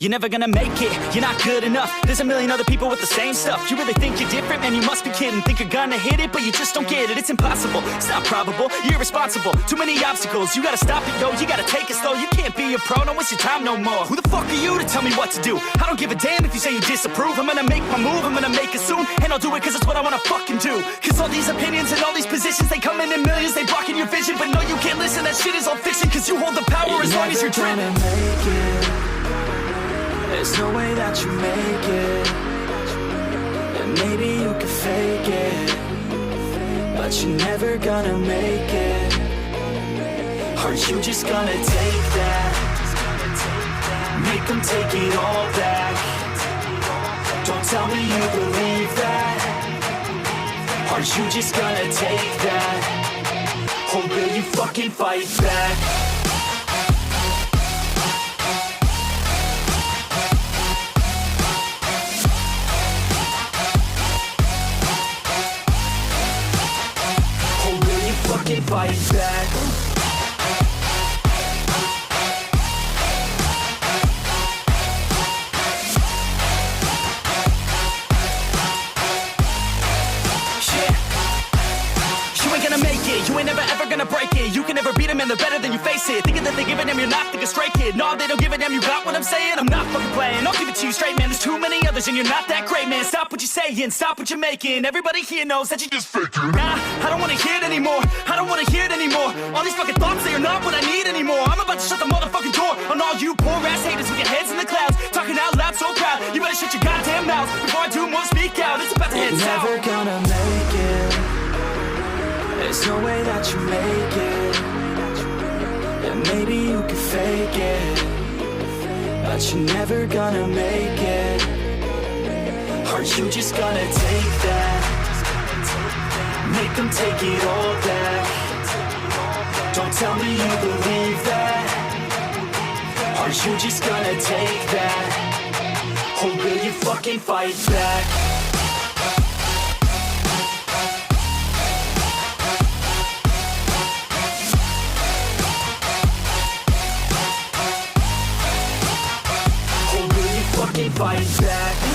You're never gonna make it, you're not good enough. There's a million other people with the same stuff. You really think you're different? Man, you must be kidding. Think you're gonna hit it, but you just don't get it. It's impossible, it's not probable, you're irresponsible. Too many obstacles, you gotta stop it, yo. You gotta take it slow, you can't be a pro. Don't waste your time no more. Who the fuck are you to tell me what to do? I don't give a damn if you say you disapprove. I'm gonna make my move, I'm gonna make it soon. And I'll do it cause it's what I wanna fucking do. Cause all these opinions and all these positions, they come in millions, they blocking your vision. But no, you can't listen, that shit is all fiction. Cause you hold the power as long as you're driven. There's no way that you make it. And maybe you can fake it, but you're never gonna make it. Are you just gonna take that? Make them take it all back. Don't tell me you believe that. Are you just gonna take that? Or will you fucking fight back? Fight back. You ain't gonna make it, you ain't never ever gonna break it. You can never beat them and they're better than you face it. Thinking that they give a damn, you're not thinking straight, kid. No, they don't give a damn, you got what I'm saying? I'm not fucking playing, I'll give it to you straight, man. There's too many others and you're not that great, man. Stop what you're saying, stop what you're making. Everybody here knows that you just faking. Nah, I don't wanna hear it anymore, I don't wanna hear it anymore. All these fucking thoughts, they are not what I need anymore. I'm about to shut the motherfucking door on all you poor ass haters with your heads in the clouds, talking out loud so proud. You better shut your goddamn mouth before I do more speak out. It's about to head south. You're never gonna make it. There's no way that you make it. And maybe you can fake it, but you're never gonna make it. Are you just gonna take that? Make them take it all back. Don't tell me you believe that. Are you just gonna take that? Or will you fucking fight back? Fight back.